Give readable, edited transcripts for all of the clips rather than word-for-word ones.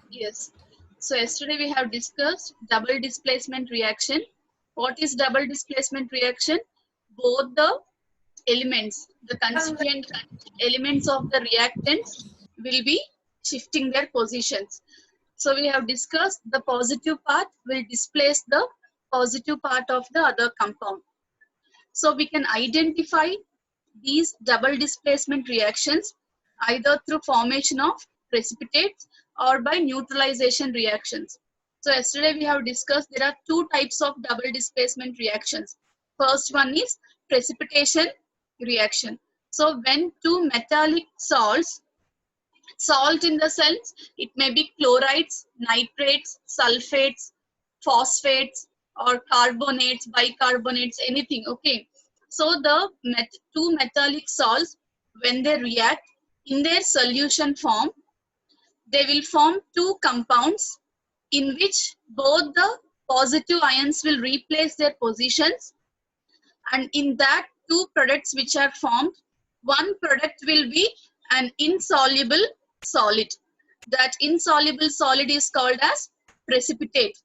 Yes. So yesterday we have discussed double displacement reaction. What is double displacement reaction? Both the elements, the constituent elements of the reactants will be shifting their positions. So we have discussed the positive part will displace the positive part of the other compound. So we can identify these double displacement reactions either through formation of precipitates or by neutralization reactions. So yesterday we have discussed there are two types of double displacement reactions. First one is precipitation reaction. So when two metallic salts, salt in the sense it may be chlorides, nitrates, sulfates, phosphates or carbonates, bicarbonates, anything, okay. So the two metallic salts, when they react in their solution form, they will form two compounds in which both the positive ions will replace their positions, and in that two products which are formed, one product will be an insoluble solid. That insoluble solid is called as precipitate.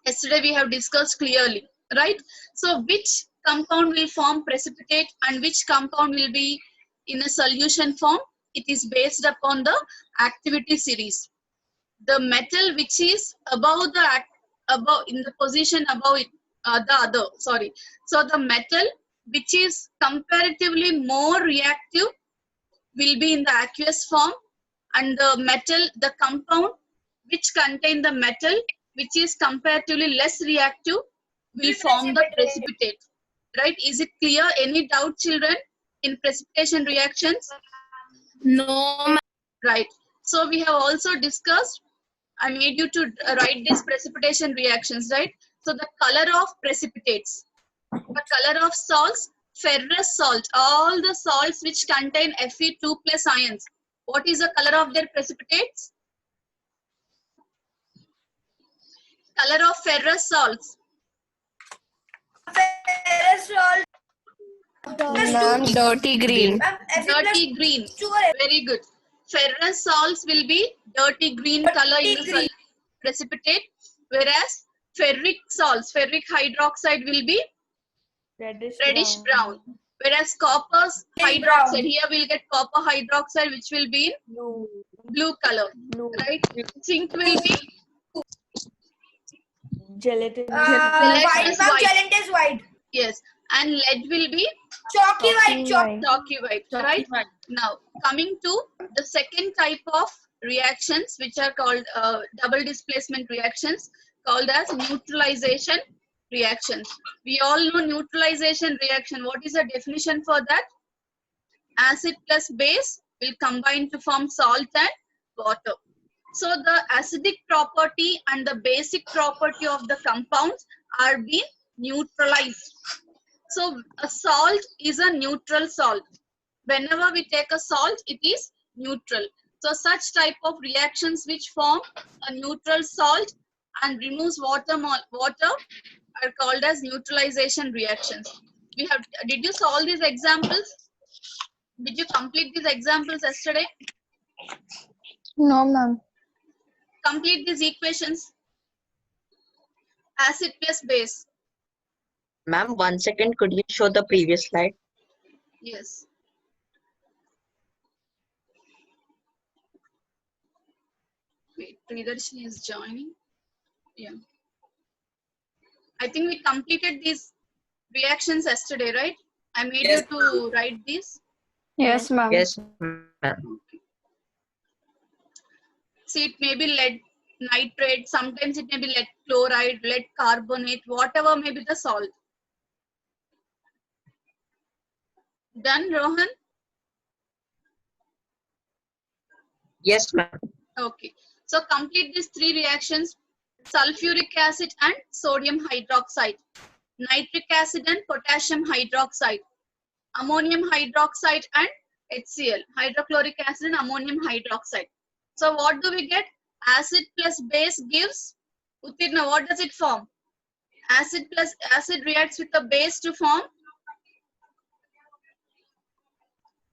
Yesterday we have discussed clearly, right? So which compound will form precipitate and which compound will be in a solution form? It is based upon the activity series. The metal which is above the above in the position above it, the other, sorry. So the metal which is comparatively more reactive will be in the aqueous form, and the metal, the compound which contain the metal which is comparatively less reactive will form the precipitate, right? Is it clear? Any doubt, children, in precipitation reactions? No, Right. So we have also discussed, I made you to write these precipitation reactions, right? So the color of precipitates, the color of salts, ferrous salt, all the salts which contain Fe2 plus ions. What is the color of their precipitates? Color of ferrous salts. ferrous salt. Ma'am, dirty green. Dirty green. Very good. Ferrous salts will be dirty green color in the precipitate, whereas ferric salts, ferric hydroxide will be reddish brown. Whereas copper hydroxide, here we'll get copper hydroxide which will be in blue color, right? Zinc will be Gelatin. Lead is white. Gelatin is white. Yes, and lead will be Chalky white. chalky white, right? Now coming to the second type of reactions which are called double displacement reactions, called as neutralization reactions. We all know neutralization reaction. What is the definition for that? Acid plus base will combine to form salt and water. So the acidic property and the basic property of the compounds are being neutralized. So a salt is a neutral salt. Whenever we take a salt, it is neutral. So such type of reactions which form a neutral salt and removes water are called as neutralization reactions. We have, did you solve these examples? Did you complete these examples yesterday? No, ma'am. Complete these equations. Acid plus base. Ma'am, 1 second, could you show the previous slide? Yes. Wait, Priyadarshini is joining. Yeah. I think we completed these reactions yesterday, right? I made you to write these. Yes, ma'am. Yes, ma'am. See, it may be lead nitrate, sometimes it may be lead chloride, lead carbonate, whatever may be the salt. Done, Rohan? Yes, ma'am. Okay. So complete these three reactions: sulfuric acid and sodium hydroxide, nitric acid and potassium hydroxide, ammonium hydroxide and HCl, hydrochloric acid and ammonium hydroxide. So what do we get? Acid plus base gives, Uttirna, what does it form? Acid plus acid reacts with a base to form.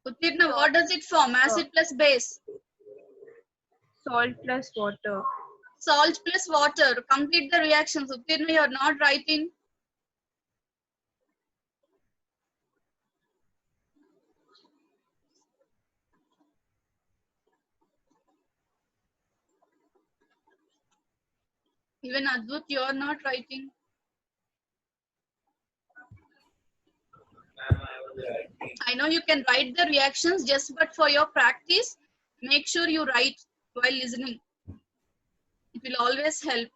Uttirna, what does it form? Acid plus base. Salt plus water. Salt plus water. Complete the reactions. Uttirna, you are not writing. Even Advut, you are not writing. I know you can write the reactions, just but for your practice, make sure you write while listening. It will always help.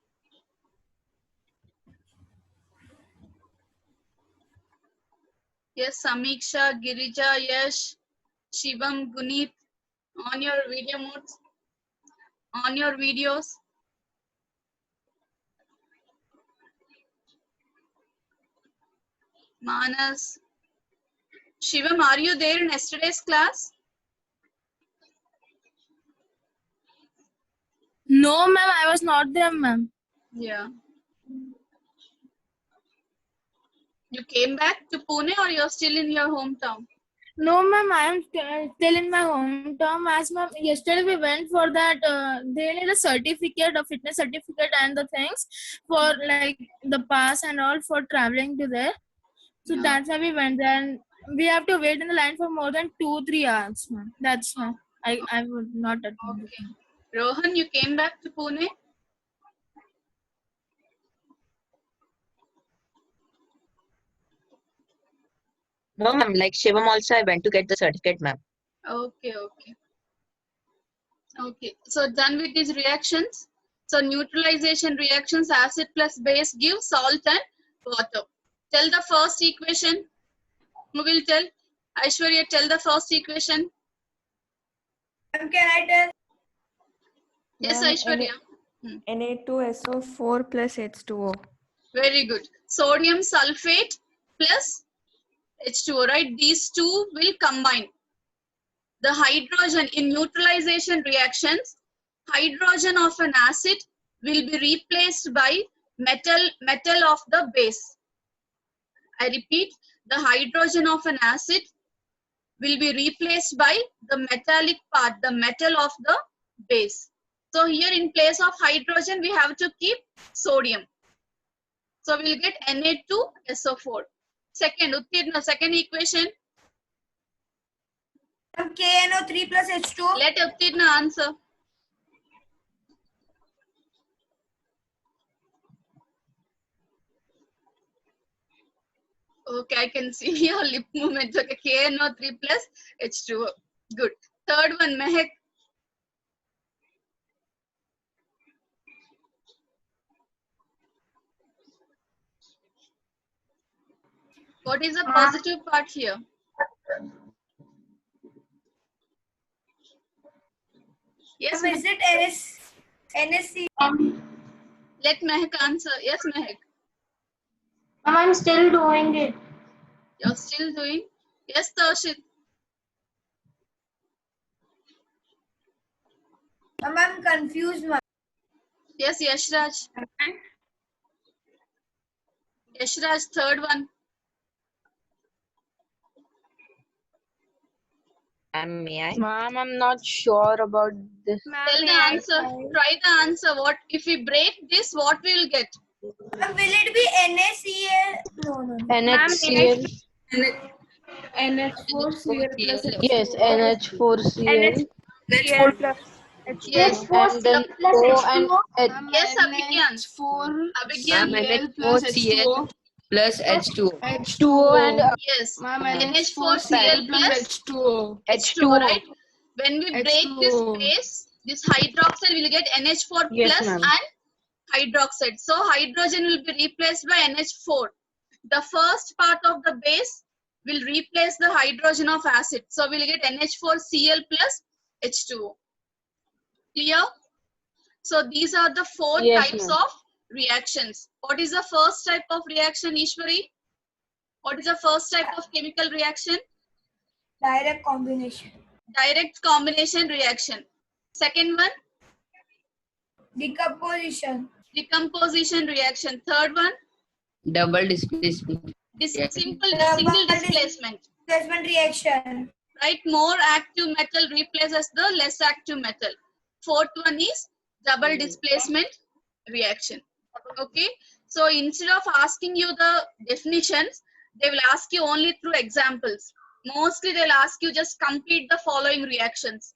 Yes, Samiksha, Girija, Yash, Shivam, Guneet, on your video modes, on your videos. Manas. Shivam, are you there in yesterday's class? No, ma'am, I was not there, ma'am. Yeah. You came back to Pune or you're still in your hometown? No, ma'am, I am still in my hometown. As ma'am, yesterday we went for that. They need a certificate, a fitness certificate, and the things for like the pass and all for traveling to there. So Yeah. that's why we went there. And we have to wait in the line for more than 2-3 hours, ma'am. That's why I would not attend. Okay. Rohan, you came back to Pune? No, ma'am. Like Shivam also, I went to get the certificate, ma'am. Okay, okay. Okay, so done with these reactions. So neutralization reactions, acid plus base give salt and water. Tell the first equation. Who will tell? Aishwarya, tell the first equation. Can I tell? Yes, Ma'am, Aishwarya. Na2SO4 plus H2O. Very good. Sodium sulfate plus H2O, right? These two will combine. The hydrogen in neutralization reactions, hydrogen of an acid will be replaced by metal of the base. I repeat, the hydrogen of an acid will be replaced by the metallic part, the metal of the base. So here in place of hydrogen, we have to keep sodium. So we'll get Na2SO4. Second, Uttirna, second equation. KNO3 plus H2O. Let Uttirna answer. Okay, I can see your lip movement. Okay, KNO3 plus H2O. Good. Third one, Mehak. What is the positive part here? Yes, Is it NSC? let Mehak answer. Yes, Mehak. I'm still doing it. You're still doing? Yes, Tarshit. I'm confused, ma'am. Yes, Yashraj. Yashraj, third one. And may I? Ma'am, I'm not sure about this. Tell the answer. Try the answer. What if we break this? What we'll get? Will it be NaCl? No. NHCl. NH4Cl plus Yes, NH4Cl. Cl plus Yes. And then O and H. Yes, Abhigyan. Abhigyan. NH4Cl plus H2O. H2O and Yes. Ma'am, NH4Cl plus H2O. H2O, right? When we break this H2O. base, this hydroxide will get NH4 Yes, plus ma'am. and hydroxide. So hydrogen will be replaced by NH4. The first part of the base will replace the hydrogen of acid. So we'll get NH4Cl plus H2O. Clear? So these are the four Yes, types ma'am. of reactions. What is the first type of reaction, Ishwari? What is the first type of chemical reaction? direct combination. Direct combination reaction. Second one, Decomposition. decomposition reaction. Third one, Double displacement. simple Yeah, single but- displacement. Displacement reaction. Right? More active metal replaces the less active metal. Fourth one is double displacement reaction. Okay. So instead of asking you the definitions, they will ask you only through examples. Mostly they'll ask you just complete the following reactions.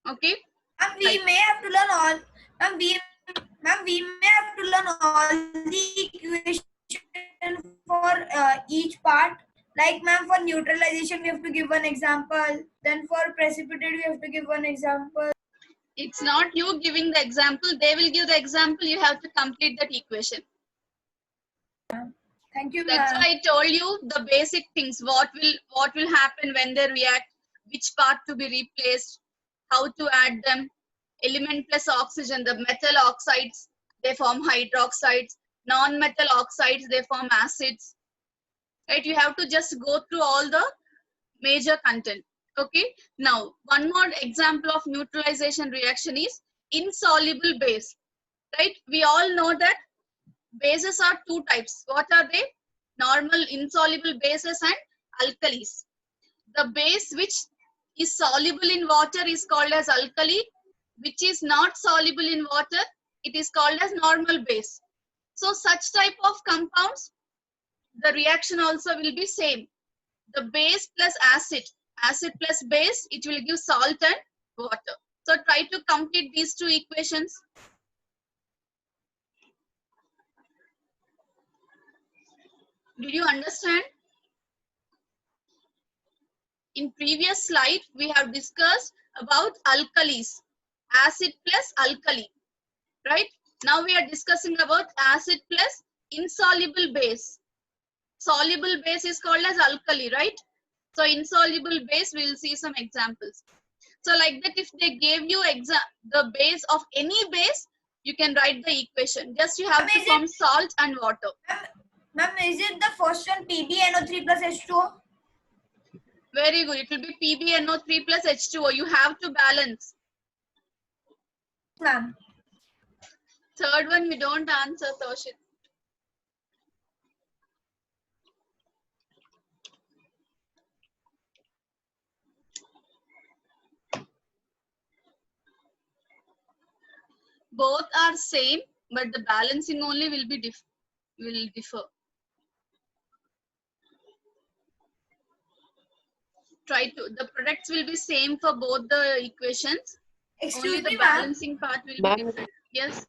Okay. And we may have to learn all. Ma'am, we may have to learn all the equation for each part. Like, ma'am, for neutralization, we have to give one example. Then for precipitate, we have to give one example. It's not you giving the example. They will give the example. You have to complete that equation. Thank you, That's ma'am. why I told you the basic things. What will happen when they react? Which part to be replaced? How to add them? Element plus oxygen. The metal oxides, they form hydroxides. Non-metal oxides, they form acids. Right? You have to just go through all the major content. Okay. Now, one more example of neutralization reaction is insoluble base. Right? We all know that bases are two types. What are they? Normal insoluble bases and alkalis. The base which is soluble in water is called as alkali, which is not soluble in water, it is called as normal base. So such type of compounds, the reaction also will be same. The base plus acid plus base, it will give salt and water. So try to complete these two equations. Did you understand? In previous slide, we have discussed about alkalis, acid plus alkali, right? Now we are discussing about acid plus insoluble base. Soluble base is called as alkali, right? So insoluble base, we will see some examples. So like that, if they gave you the base of any base, you can write the equation. Just you have to form salt and water. Ma'am, is it the first one PbNO3 plus H2O? Very good. It will be PbNO3 plus H2O. You have to balance. Ma'am. Third one, you don't answer, Toshit. Both are same, but the balancing only will be differ. The products will be same for both the equations. Only the balancing part will be different. Yes.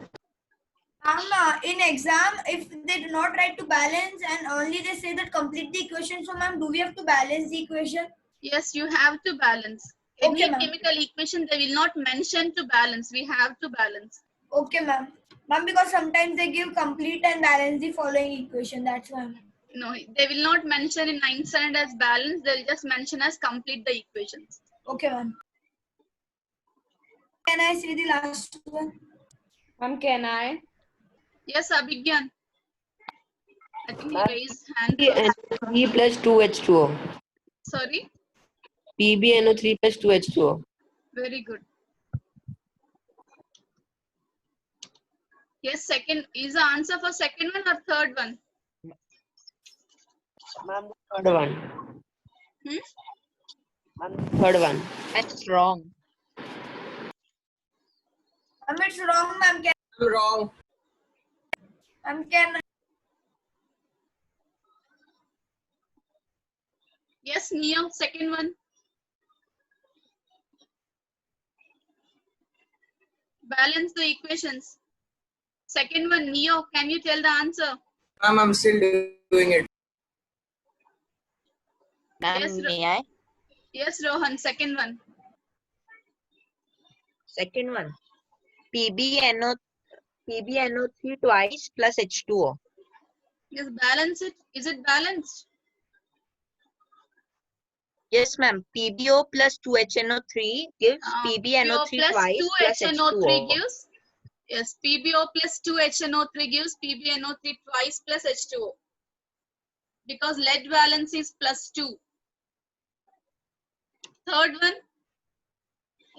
In exam, if they do not write to balance and only they say that complete the equation, so ma'am, do we have to balance the equation? Yes, you have to balance. Okay, Any ma'am. chemical equation, they will not mention to balance. We have to balance. Okay, ma'am. Ma'am, because sometimes they give complete and balance the following equation. That's why. No, they will not mention in 9th standard as balance. They'll just mention as complete the equations. Okay, ma'am. Can I see the last one? Ma'am, can I? Yes, Abhigyan. I think he raised hand first. PbNO3 plus 2H2O. Sorry? PbNO3 plus 2H2O. Very good. Yes, second. Is the answer for second one or third one? Ma'am, the third one. Ma'am, the third one. That's wrong. Ma'am, it's wrong, ma'am. Wrong. Ma'am, can Yes, Neo, second one. Balance the equations. Second one, Neo, can you tell the answer? Ma'am, I'm still doing it. Ma'am, Yes, may I? Yes, Rohan, second one. Second one. PbNO3 twice plus H2O. Yes, balance it. Is it balanced? Yes, ma'am. PbO plus 2HNO3 gives PbNO3 PbO twice plus 2HNO3 H2O. gives. Yes, PbO plus 2HNO3 gives PbNO3 twice plus H2O. Because lead valence is +2. Third one.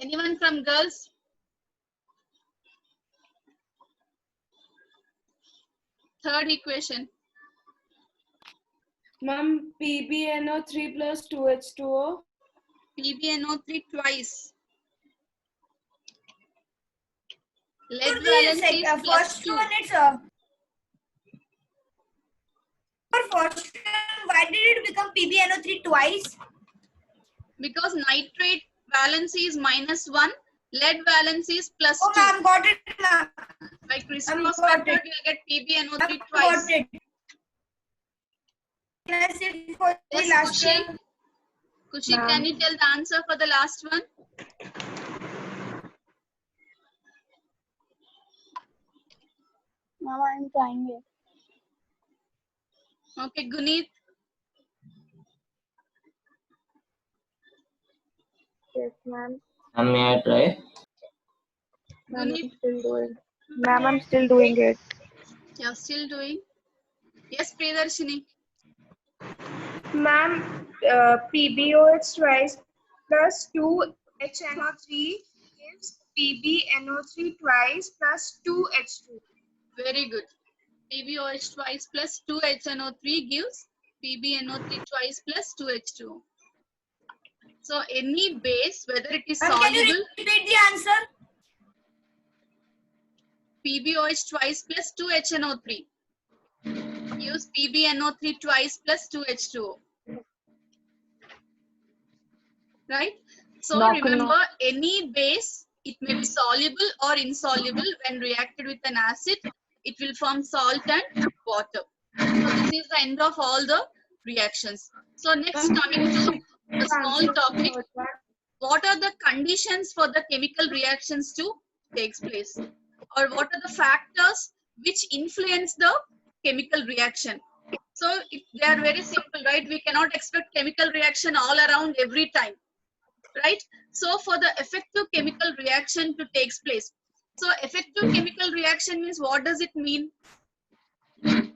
Anyone from girls? Third equation. Ma'am, PbNO3 plus 2H2O. PbNO3 twice. Lead the valence is plus first 2. one, it's for first one, why did it become PbNO3 twice? Because nitrate valence is -1, lead valence is plus Oh, 2. ma'am, got it, ma'am. By crisscross got method, it. you'll get PbNO3 Ma'am, twice. got it. Can I say for the Yes, last Kushi. one? Kushi, Ma'am. can you tell the answer for the last one? Now I'm trying it. Okay, Guneet. Yes, ma'am. May I try? Ma'am, Guneet, I'm still doing. Ma'am, I'm still doing it. you're still doing? Yes, Priyadarshini. Ma'am, PbOH twice plus 2HNO3 gives PbNO3 twice plus 2H2. Very good. PbOH twice plus 2HNO3 gives PbNO3 twice plus 2H2O. So any base, whether it is Ma'am, can you soluble, repeat the answer? PbOH twice plus 2HNO3 gives PbNO3 twice plus 2H2O. Right? So remember, any base, it may be soluble or insoluble. When reacted with an acid, it will form salt and water. So this is the end of all the reactions. So next, coming to a small topic, what are the conditions for the chemical reactions to take place? Or what are the factors which influence the chemical reaction? So they are very simple, right? We cannot expect chemical reaction all around every time, right? So for the effective chemical reaction to take place, so effective chemical reaction means, what does it mean? The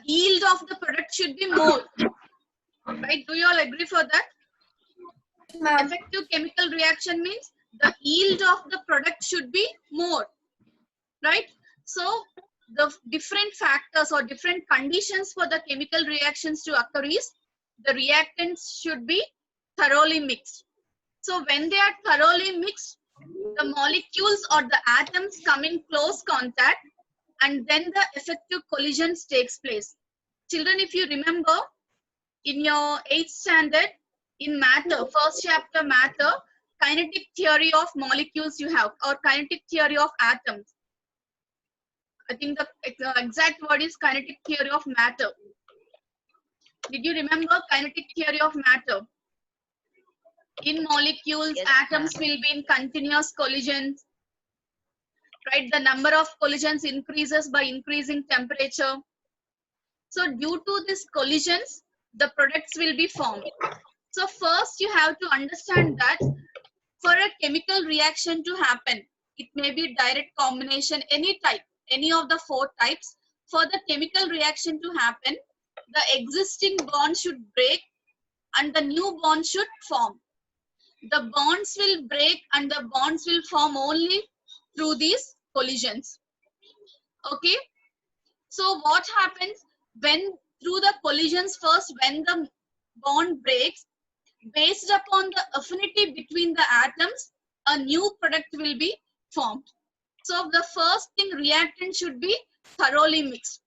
yield of the product should be more, right? Do you all agree for that? Ma'am. Effective chemical reaction means the yield of the product should be more, right? So the different factors or different conditions for the chemical reactions to occur is, the reactants should be thoroughly mixed. So when they are thoroughly mixed, the molecules or the atoms come in close contact, and then the effective collisions takes place. Children, if you remember, in your 8th standard, in matter, first chapter matter, kinetic theory of molecules you have, or kinetic theory of atoms. I think the exact word is kinetic theory of matter. Did you remember kinetic theory of matter? In molecules, Yes, atoms will be in continuous collisions, right? The number of collisions increases by increasing temperature. So due to these collisions, the products will be formed. So first you have to understand that for a chemical reaction to happen, it may be direct combination, any type, any of the 4 types. For the chemical reaction to happen, the existing bond should break and the new bond should form. The bonds will break and the bonds will form only through these collisions. Okay? So what happens when through the collisions, first when the bond breaks, based upon the affinity between the atoms, a new product will be formed. So the first thing, reactant should be thoroughly mixed.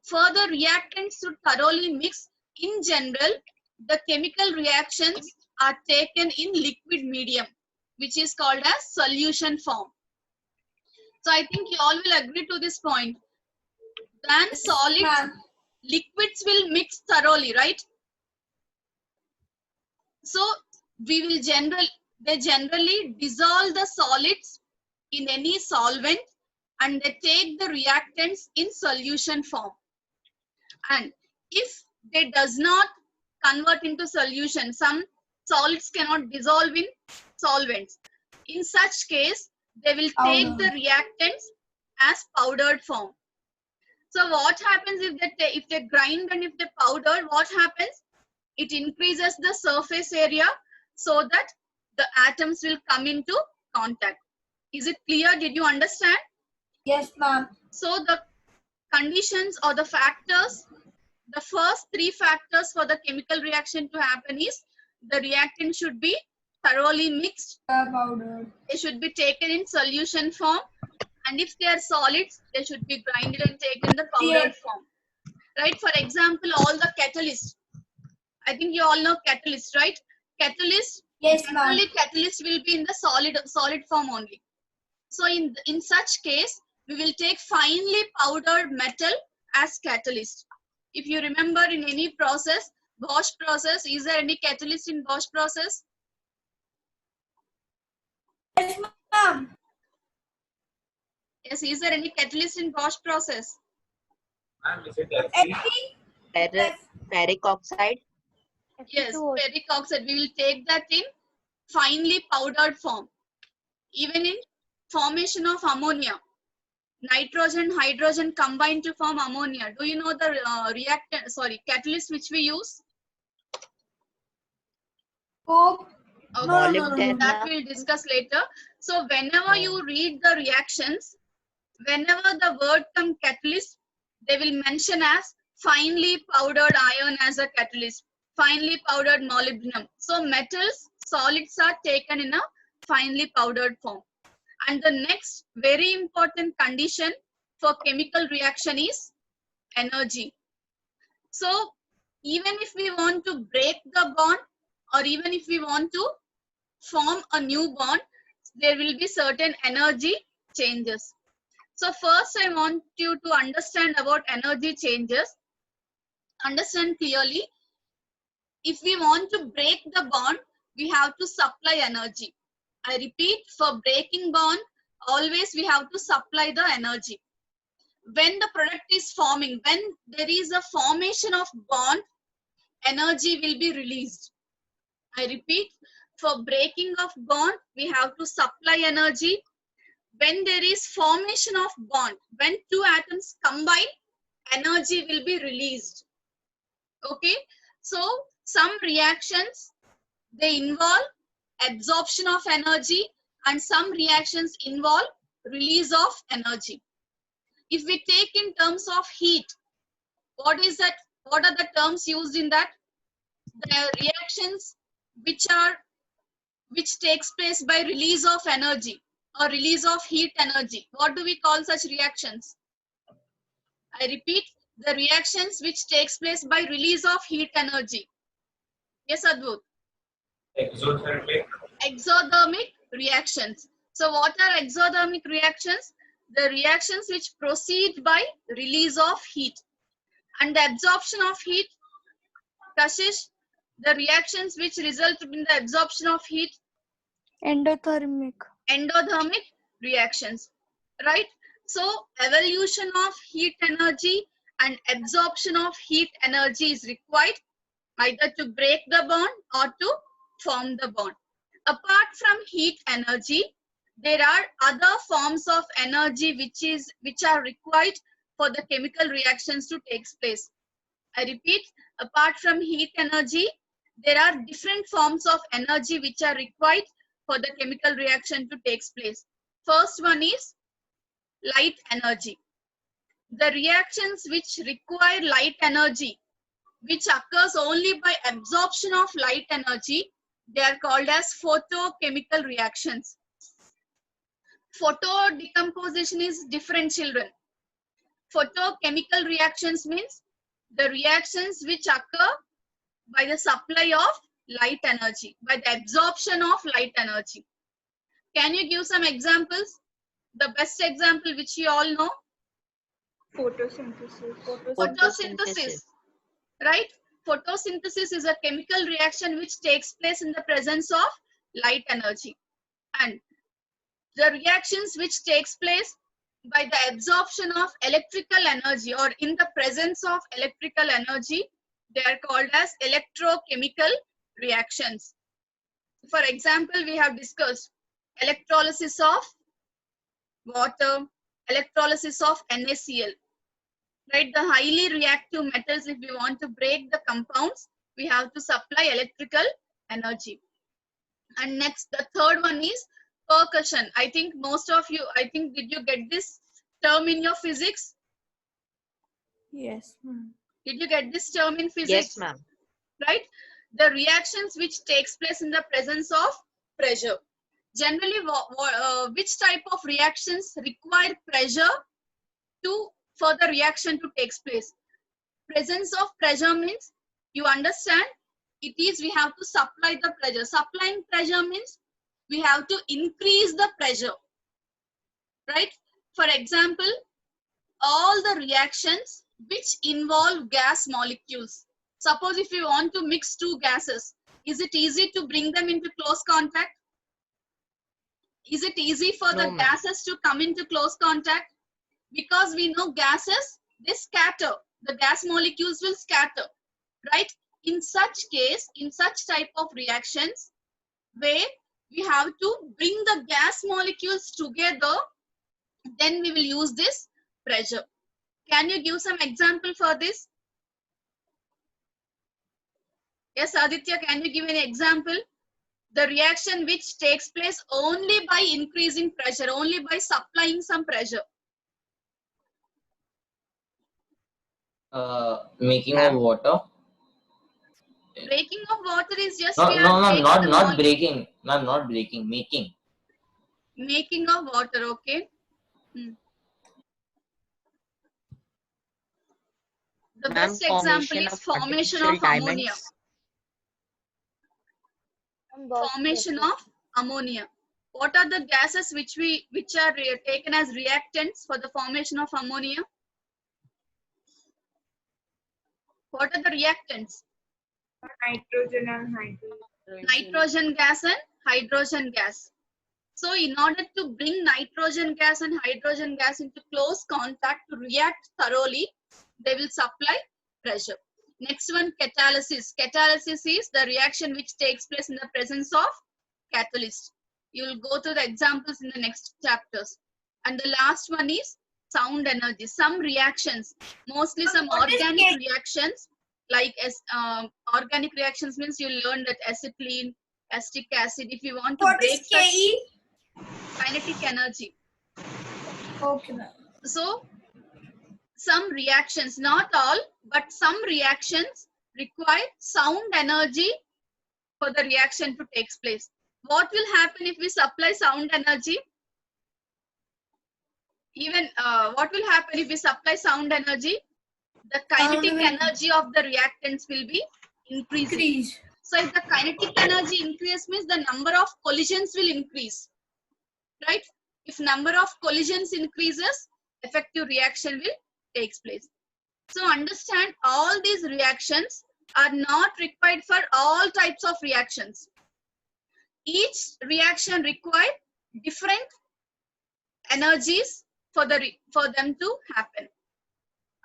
Further, reactants should thoroughly mix. In general, the chemical reactions are taken in liquid medium, which is called as solution form. So I think you all will agree to this point. Then solids, Ma'am. liquids will mix thoroughly, right? So we will they generally dissolve the solids in any solvent and they take the reactants in solution form. And if they does not convert into solution, some solids cannot dissolve in solvents. In such case, they will take the reactants as powdered form. So what happens if they grind and if they powder, what happens? It increases the surface area so that the atoms will come into contact. Is it clear? Did you understand? Yes, ma'am. So the conditions or the factors, the first 3 factors for the chemical reaction to happen is, the reactant should be thoroughly mixed. Powder. They should be taken in solution form. And if they are solids, they should be grinded and taken in the powdered form. Right? For example, all the catalysts. I think you all know catalyst, right? Catalyst, Yes, ma'am. generally catalyst will be in the solid form only. So in such case, we will take finely powdered metal as catalyst. If you remember in any process, Bosch process, is there any catalyst in Bosch process? Yes, ma'am. Yes, is there any catalyst in Bosch process? Ferric oxide. Yes, ferric oxide. We will take that in finely powdered form. Even in formation of ammonia, nitrogen, hydrogen combine to form ammonia. Do you know the catalyst which we use? Coke. Okay, that we'll discuss later. So whenever you read the reactions, whenever the word come catalyst, they will mention as finely powdered iron as a catalyst, finely powdered molybdenum. So metals, solids are taken in a finely powdered form. And the next very important condition for chemical reaction is energy. So even if we want to break the bond, or even if we want to form a new bond, there will be certain energy changes. So first I want you to understand about energy changes. Understand clearly. If we want to break the bond, we have to supply energy. I repeat, for breaking bond, always we have to supply the energy. When the product is forming, when there is a formation of bond, energy will be released. I repeat, for breaking of bond, we have to supply energy. When there is formation of bond, when two atoms combine, energy will be released. Okay, so some reactions, they involve absorption of energy, and some reactions involve release of energy. If we take in terms of heat, what is that? What are the terms used in that? The reactions which takes place by release of energy or release of heat energy. What do we call such reactions? I repeat, the reactions which takes place by release of heat energy. Yes, Advut? Exothermic reactions. So what are exothermic reactions? The reactions which proceed by release of heat. And the absorption of heat, Kashish, the reactions which result in the absorption of heat. Endothermic. Endothermic reactions, right? So evolution of heat energy and absorption of heat energy is required either to break the bond or to form the bond. Apart from heat energy, there are other forms of energy which are required for the chemical reactions to take place. I repeat, apart from heat energy, there are different forms of energy which are required for the chemical reaction to take place. First one is light energy. The reactions which require light energy, which occurs only by absorption of light energy, they are called as photochemical reactions. Photo decomposition is different, children. Photochemical reactions means the reactions which occur by the supply of light energy, by the absorption of light energy. Can you give some examples? The best example which you all know? Photosynthesis. Photosynthesis, right? Photosynthesis is a chemical reaction which takes place in the presence of light energy. And the reactions which takes place by the absorption of electrical energy or in the presence of electrical energy, they are called as electrochemical reactions. For example, we have discussed electrolysis of water, electrolysis of NaCl. Right, the highly reactive metals, if we want to break the compounds, we have to supply electrical energy. And next, the third one is percussion. I think most of you, did you get this term in your physics? Yes, ma'am. Did you get this term in physics? Yes, ma'am. Right? The reactions which takes place in the presence of pressure. Generally, which type of reactions require pressure for the reaction to take place? Presence of pressure means, you understand, it is we have to supply the pressure. Supplying pressure means we have to increase the pressure, right? For example, all the reactions which involve gas molecules. Suppose if you want to mix two gases, is it easy to bring them into close contact? Is it easy for the No, ma'am. gases to come into close contact? Because we know gases, they scatter. The gas molecules will scatter, right? In such case, in such type of reactions, where we have to bring the gas molecules together, then we will use this pressure. Can you give some example for this? Yes, Aditya, can you give an example? The reaction which takes place only by increasing pressure, only by supplying some pressure. Making Ma'am. of water. Breaking of water is just No, we are no, ma'am, taking not the not breaking. Ma'am, not breaking. Making. making of water, okay? The Ma'am, best example is formation of ammonia. Formation of ammonia. What are the gases which are taken as reactants for the formation of ammonia? What are the reactants? Nitrogen and hydrogen. Nitrogen gas and hydrogen gas. So in order to bring nitrogen gas and hydrogen gas into close contact to react thoroughly, they will supply pressure. Next one, catalysis. Catalysis is the reaction which takes place in the presence of catalyst. You will go to the examples in the next chapters. And the last one is sound energy. Some reactions, mostly some What is organic K? reactions, like organic reactions means you learn that acetylene, acetic acid. If you want to What break is such KE? kinetic energy. Okay, ma'am. So some reactions, not all, but some reactions require sound energy for the reaction to take place. What will happen if we supply sound energy? Even what will happen if we supply sound energy? The kinetic will energy of the reactants will be increasing. Increase. So if the kinetic energy increases means the number of collisions will increase, right? If number of collisions increases, effective reaction will take place. So understand, all these reactions are not required for all types of reactions. Each reaction requires different energies for them to happen.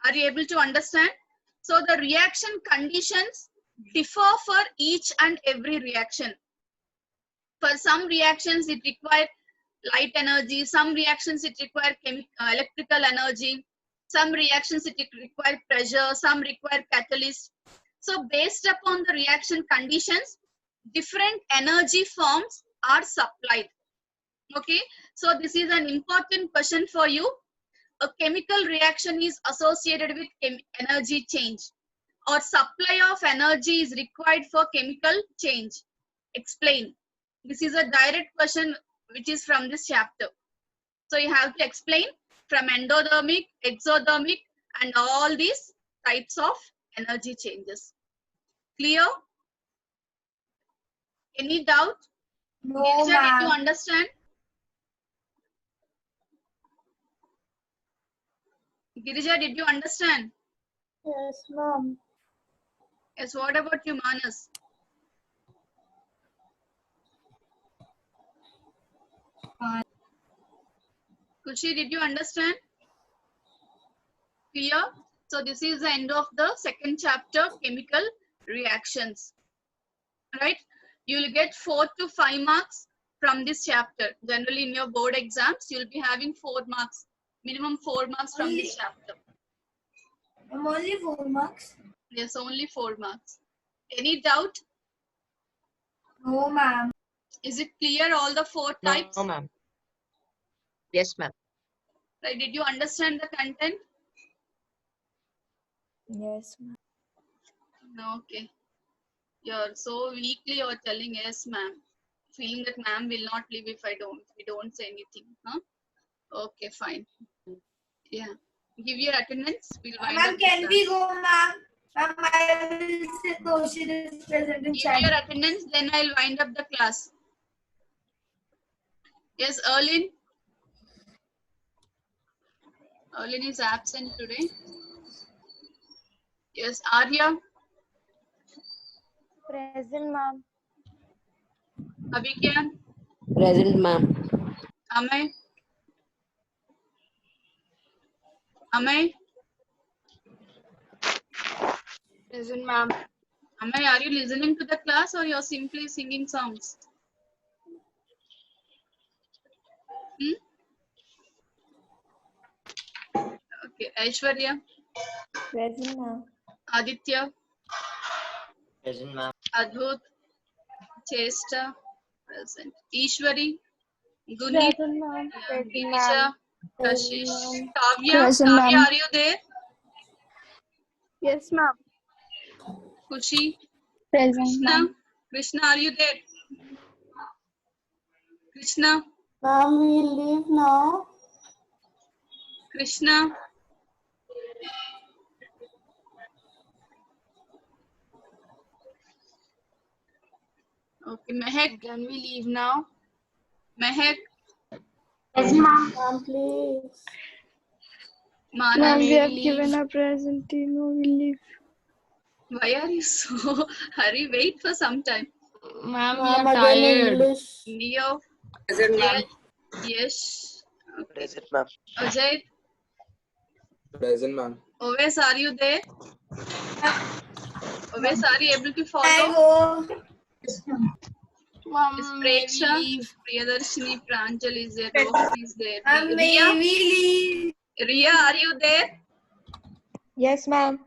Are you able to understand? So the reaction conditions differ for each and every reaction. For some reactions it requires light energy, some reactions it requires electrical energy, some reactions it require pressure, some require catalyst. So based upon the reaction conditions, different energy forms are supplied. Okay, so this is an important question for you. A chemical reaction is associated with energy change, or supply of energy is required for chemical change. Explain. This is a direct question which is from this chapter. So you have to explain from endothermic, exothermic, and all these types of energy changes. Clear? Any doubt? No, Girija, did you ma'am. understand? Girija, did you understand? Yes, ma'am. Yes, what about you, Manas? Kushi, did you understand? Clear? So this is the end of the second chapter, chemical reactions. Right? You will get 4 to 5 marks from this chapter. Generally in your board exams, you will be having 4 marks, minimum 4 marks from this chapter. I'm only 4 marks. Yes, only 4 marks. Any doubt? No, ma'am. Is it clear, all the 4 types? No, ma'am. Yes, ma'am. Right? Did you understand the content? Yes, ma'am. No, okay. You're so weakly you're telling yes, ma'am. feeling that ma'am will not leave if we don't say anything. Huh? Okay, fine. Yeah. Give your attendance. We'll wind Ma'am, up the can we class. go, ma'am? Ma'am, I will say Kaushik is present in Give chat. your attendance, then I'll wind up the class. Yes, Erlin. Erlin is absent today. Yes, Arya. Present, ma'am. Abhigyan. Present, ma'am. Amay. Amay. Present, ma'am. Amay, are you listening to the class or you're simply singing songs? Hmm? Okay, Aishwarya. Present, ma'am. Aditya. Present, ma'am. Adhut. Chesta. Present. Ishwari. Gunit. Present, ma'am. Divisha. Kashish. Present, Kavya. Present, Kavya, ma'am. are you there? Yes, ma'am. Kushi. Present, Krishna. ma'am. Krishna, are you there? Krishna. Ma'am, we leave now. Krishna. Okay, Mehak. Can we leave now? Mehak. Ma'am, please. Manas. we have given a presentation. We leave. Why are you so hurry? Wait for some time. Ma'am, we Ma'am, are again tired. English. Neo. Present, ma'am. Yes. Okay. Present, ma'am. Ajay. Present, ma'am. Oves, are you there? Oves, are you able to I follow? go. Ma'am, Is may we Preksha, leave? Priyadarshini, Pranjal is there, Rohan is there. Ma'am, may Riya, we leave? Riya, are you there? Yes, ma'am.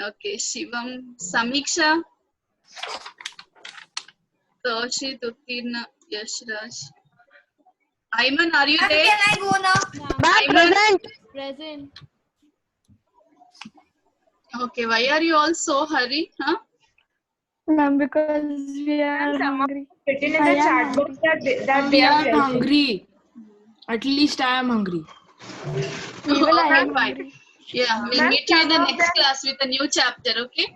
Okay, Shivam, Samiksha, Toshit, Uttirna, Yashraj. Ayman, are you Ma'am, there? can I go now? Ayman? Present. Okay, why are you all so hurry? Huh? Ma'am, because we are Some of hungry. written in the chat box that they are hungry. At least I am hungry. Even I Okay, am fine. hungry. Yeah, we'll Ma'am, meet you in the some of next them- class with a new chapter, okay?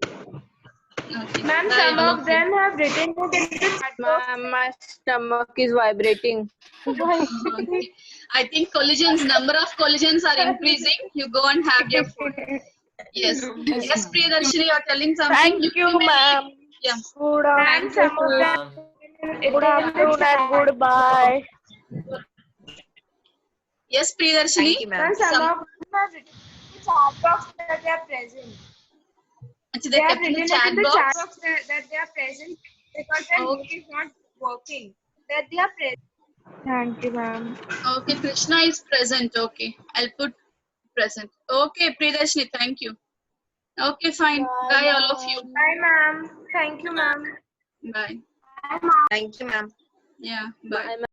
Okay. Ma'am, Bye, some all of you. them have written it in the chat box. Ma'am, my stomach is vibrating. Okay. I think number of collisions are increasing. You go and have your food. Yes. Yes, Priyadarshini, you are telling something. Thank you, may ma'am. leave. Yeah. Good Ma'am, some of them Ma'am. Good afternoon and goodbye. Yes, Priyadarshini. Thank you, Ma'am, ma'am. some of them have written in the chat box that they are present. Actually, They they have kept in written the it chat in the chat box. box that they are present because their Okay. link is not working. That they are present. Thank you, ma'am. Okay, Krishna is present. Okay. I'll put present. Okay, Priyadarshini, thank you. Okay, fine. Bye, all of you. Bye, ma'am. Thank you, ma'am. Bye. Thank you, ma'am. Yeah, bye.